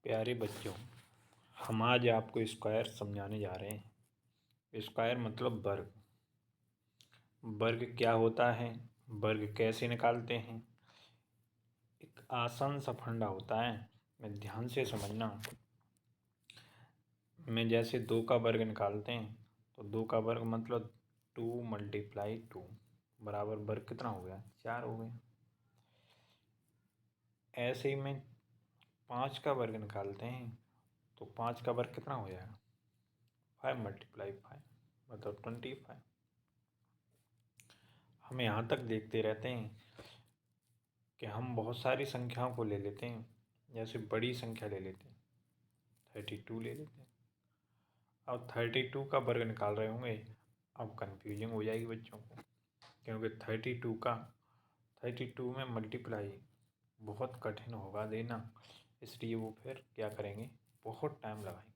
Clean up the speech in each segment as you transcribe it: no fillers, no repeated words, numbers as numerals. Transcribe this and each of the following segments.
प्यारे बच्चों, हम आज आपको स्क्वायर समझाने जा रहे हैं। स्क्वायर मतलब वर्ग। वर्ग क्या होता है, वर्ग कैसे निकालते हैं, एक आसान सा फंडा होता है। मैं ध्यान से समझना। मैं जैसे 2 का वर्ग निकालते हैं तो 2 का वर्ग मतलब 2 × 2 बराबर वर्ग कितना हो गया, 4 हो गया। ऐसे ही मैं 5 का वर्ग निकालते हैं तो 5 का वर्ग कितना हो जाएगा, 5 × 5 मतलब 25। हम यहाँ तक देखते रहते हैं कि हम बहुत सारी संख्याओं को ले लेते हैं। जैसे बड़ी संख्या ले लेते हैं, 32 ले लेते हैं। अब 32 का वर्ग निकाल रहे होंगे, अब कन्फ्यूजिंग हो जाएगी बच्चों को, क्योंकि 32 में मल्टीप्लाई बहुत कठिन होगा देना, इसलिए वो फिर क्या करेंगे, बहुत टाइम लगाएंगे।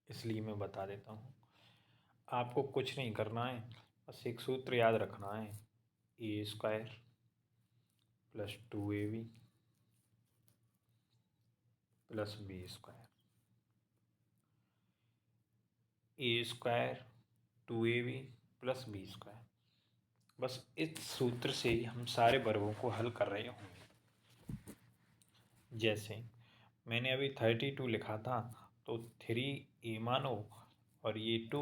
इसलिए मैं बता देता हूँ, आपको कुछ नहीं करना है, बस एक सूत्र याद रखना है, a² + 2ab + b²। a² 2ab + b²। बस इस सूत्र से ही हम सारे वर्गों को हल कर रहे होंगे। जैसे मैंने अभी 32 लिखा था तो 3a मानो और ये 2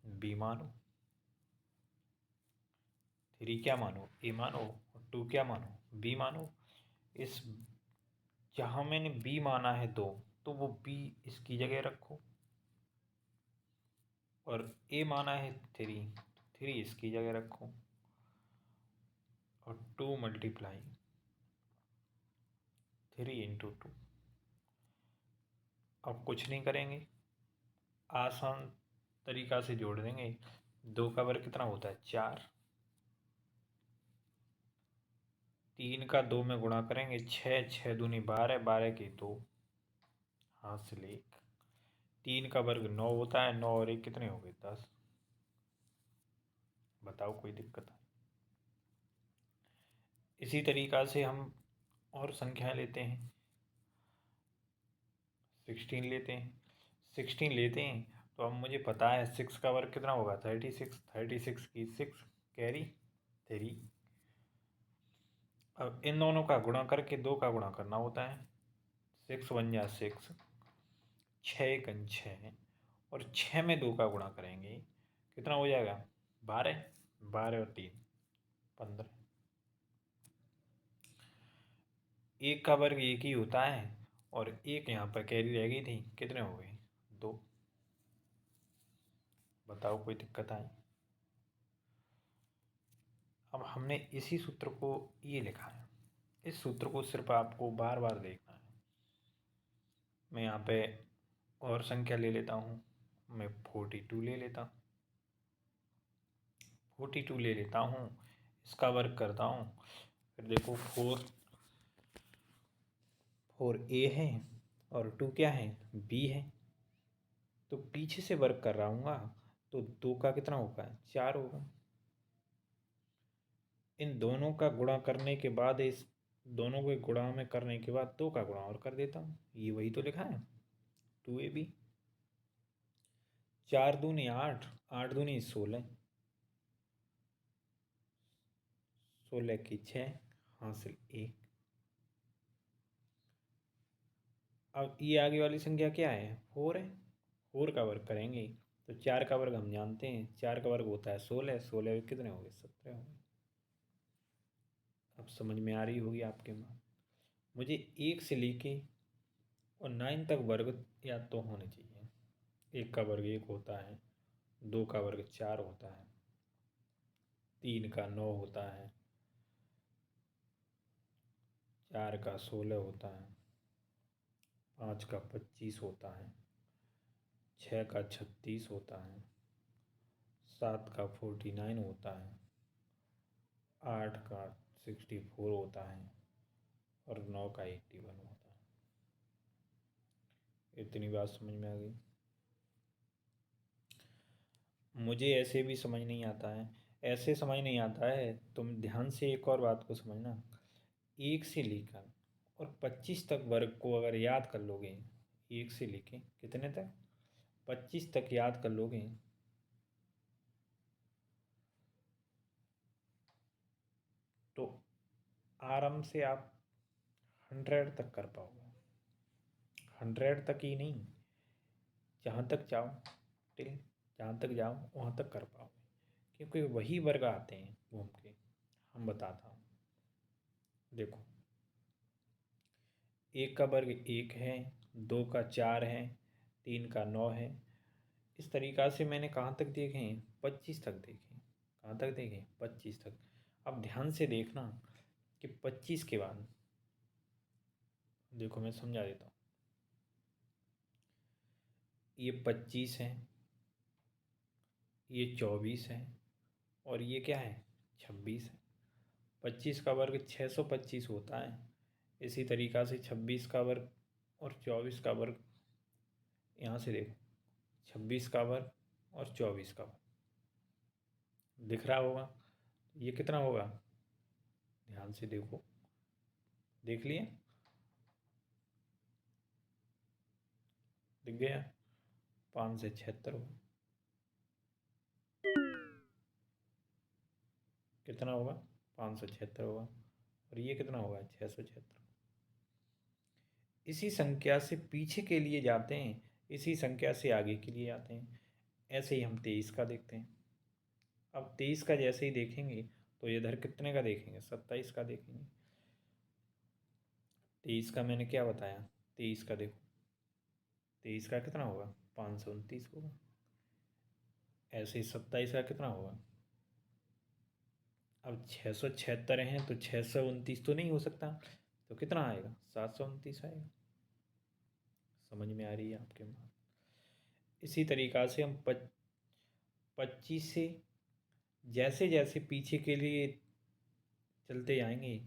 b मानो। 3 क्या मानो, a मानो, और 2 क्या मानो, b मानो। इस जहाँ मैंने b माना है 2, तो वो b इसकी जगह रखो, और a माना है 3, 3 इसकी जगह रखो, और 2 × 3 × 2। अब कुछ नहीं करेंगे, आसान तरीका से जोड़ देंगे। 2 का वर्ग कितना होता है, 4। 3 का 2 में गुणा करेंगे, 6, 6 दूनी 12, 12 की 2, हासिल 1। 3 का वर्ग 9 होता है, 9 और 1 कितने हो गए, 10। बताओ कोई दिक्कत है? इसी तरीका से हम और संख्याएं लेते हैं। 16 लेते हैं। 16 लेते हैं तो अब मुझे पता है 6 का वर्ग कितना होगा, 36। 36 की 6 कैरी 3। अब इन दोनों का गुणा करके 2 का गुणा करना होता है। 6 × 1 = 6, 6 × 1 = 6, और 6 में 2 का गुणा करेंगे कितना हो जाएगा, 12। 12 और 3 15। 1 का वर्ग 1 ही होता है, और 1 यहाँ पर कैरी रह गई थी, कितने हो गए, 2। बताओ कोई दिक्कत आई? अब हमने इसी सूत्र को ये लिखा है। इस सूत्र को सिर्फ आपको बार बार देखना है। मैं यहाँ पे और संख्या ले लेता हूँ। मैं 42 ले लेता हूँ। 42 ले लेता हूँ, इसका वर्ग करता हूँ। फिर देखो 4a है और 2 क्या है, b है। तो पीछे से वर्ग कर रहा हूँ तो 2 का कितना होगा, 4 होगा। इन दोनों का गुणा करने के बाद, इस दोनों को गुणा में करने के बाद 2 का गुणा और कर देता हूँ। ये वही तो लिखा है, 2ab। 4 दूनी 8, 8 दूनी 16, 16 की 6, हासिल 1। अब ये आगे वाली संख्या क्या है, 4 है। 4 का वर्ग करेंगे तो 4 का वर्ग हम जानते हैं, 4 का वर्ग होता है 16, 16 कितने हो गए, 17 हो गए। अब समझ में आ रही होगी आपके में। मुझे 1 से लेके और 9 तक वर्ग याद तो होने चाहिए। 1 का वर्ग 1 होता है, 2 का वर्ग 4 होता है, 3 का 9 होता है, 4 का 16 होता है, 5 का 25 होता है, 6 का 36 होता है, 7 का 49 होता है, 8 का 64 होता है, और 9 का 81 होता है। इतनी बात समझ में आ गई? मुझे ऐसे भी समझ नहीं आता है, ऐसे समझ नहीं आता है। तुम ध्यान से एक और बात को समझना। 1 से लेकर और 25 तक वर्ग को अगर याद कर लोगे, 1 से लेके कितने तक, 25 तक याद कर लोगे, तो आराम से आप 100 तक कर पाओगे। 100 तक ही नहीं, जहाँ तक जाओ, टिल जहाँ तक जाओ वहाँ तक कर पाओगे, क्योंकि वही वर्ग आते हैं घूम के। हम बताता हूँ, देखो 1 का वर्ग 1 है, 2 का 4 है, 3 का 9 है। इस तरीक़ा से मैंने कहाँ तक देखे हैं, 25 तक देखे। कहाँ तक देखे, 25 तक। अब ध्यान से देखना कि 25 के बाद, देखो मैं समझा देता हूँ, ये 25 है, ये 24 है, और ये क्या है, 26 है। 25 का वर्ग 625 होता है। इसी तरीक़ा से 26 का वर्ग और 24 का वर्ग, यहाँ से देखो 26 का वर्ग और 24 का वर्ग दिख रहा होगा, ये कितना होगा, ध्यान से देखो, देख लिए, दिख गया, 5 से 76 होगा, कितना होगा, 576 होगा, और ये कितना होगा, 676। इसी संख्या से पीछे के लिए जाते हैं, इसी संख्या से आगे के लिए आते हैं। ऐसे ही हम 23 का देखते हैं। अब 23 का जैसे ही देखेंगे तो इधर कितने का देखेंगे, 27 का देखेंगे। 23 का मैंने क्या बताया, 23 का देखो, 23 का कितना होगा, 529 होगा। ऐसे ही 27 का कितना होगा, अब 676 हैं तो 629 तो नहीं हो सकता, तो कितना आएगा, 729 आएगा। समझ में आ रही है आपके बात। इसी तरीक़ा से हम 25 से जैसे जैसे पीछे के लिए चलते जाएंगे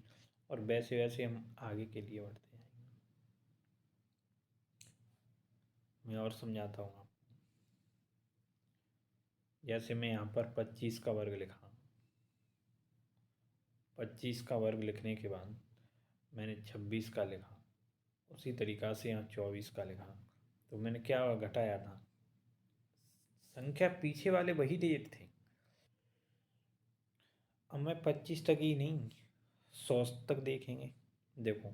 और वैसे वैसे हम आगे के लिए बढ़ते जाएंगे। मैं और समझाता हूँ आपको। जैसे मैं यहाँ पर 25 का वर्ग लिखा, 25 का वर्ग लिखने के बाद मैंने 26 का लिखा, उसी तरीक़ा से यहाँ 24 का लिखा, तो मैंने क्या घटाया था, संख्या पीछे वाले वही दिए थे। अब मैं 25 तक ही नहीं, 100 तक देखेंगे। देखो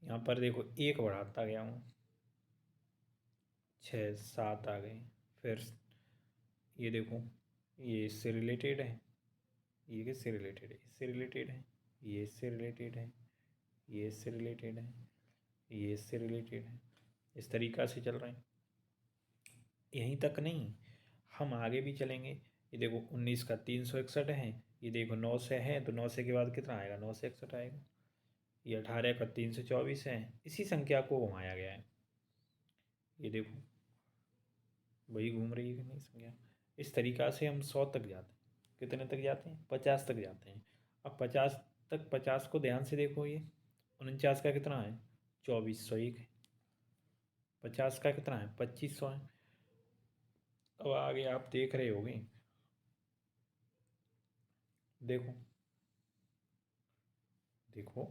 यहाँ पर देखो, एक बढ़ाता गया हूँ, 6 7 आ गए। फिर ये देखो, ये इससे रिलेटेड है, ये किससे रिलेटेड है, इससे रिलेटेड है, ये इससे रिलेटेड है, ये इससे रिलेटेड है, ये इससे रिलेटेड है। इस तरीक़ा से चल रहे हैं। यहीं तक नहीं, हम आगे भी चलेंगे। ये देखो 19 का 361 है, ये देखो 9 से है, तो 9 से के बाद कितना आएगा, 9 से 61 आएगा। ये 18 का 324 है, इसी संख्या को घुमाया गया है। ये देखो वही घूम रही है कि नहीं संख्या। इस तरीक़ा से हम 100 तक जाते हैं। कितने तक जाते हैं, 50 तक जाते हैं। अब 50 तक, 50 को ध्यान से देखो, ये 49 का कितना है, 2401 है। 50 का कितना है, 2500 है। अब आगे आप देख रहे होगे, देखो देखो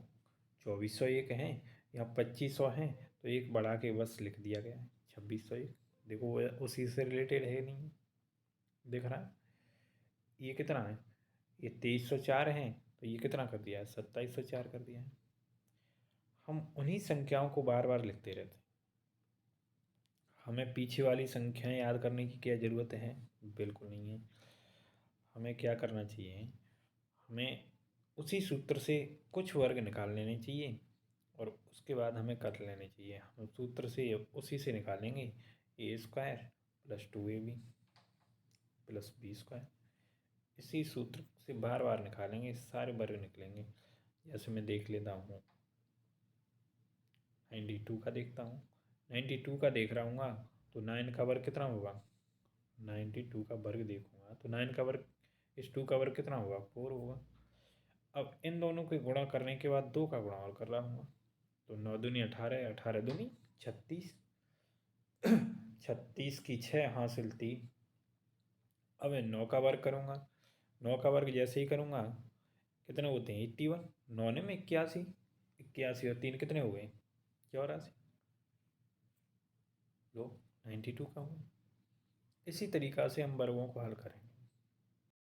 2401 है, यहाँ 2500 है, तो एक बढ़ा के बस लिख दिया गया है 2601। देखो वो उसी से रिलेटेड है नहीं, दिख रहा है। ये कितना है, ये 2304 है, तो ये कितना कर दिया है, 2704 कर दिया है। हम उन्हीं संख्याओं को बार बार लिखते रहते हैं। हमें पीछे वाली संख्याएं याद करने की क्या ज़रूरत है, बिल्कुल नहीं है। हमें क्या करना चाहिए, हमें उसी सूत्र से कुछ वर्ग निकाल लेने चाहिए और उसके बाद हमें कर लेने चाहिए। हम सूत्र से उसी से निकालेंगे, A² + 2AB + B²। इसी सूत्र से बार बार निकालेंगे, सारे वर्ग निकलेंगे। जैसे मैं देख लेता हूँ, 92 का देखता हूँ, 92 का देख रहा हूँ, तो 9 का वर्ग कितना होगा, 92 का वर्ग देखूँगा तो 9 का वर्ग इस 2 का वर्ग कितना होगा, 4 होगा। अब इन दोनों के गुणा करने के बाद 2 का गुणा और कर रहा हूँ, तो 9 दूनी 18, 18 दूनी 36, 36 की 6 हासिल 3। अब मैं 9 का वर्ग करूँगा, 9 का वर्ग जैसे ही करूँगा, कितने होते हैं, 81, 9 में 81, 81 और 3 कितने हो गए? 84। लो 92 का हुआ। इसी तरीक़ा से हम वर्गों को हल करेंगे।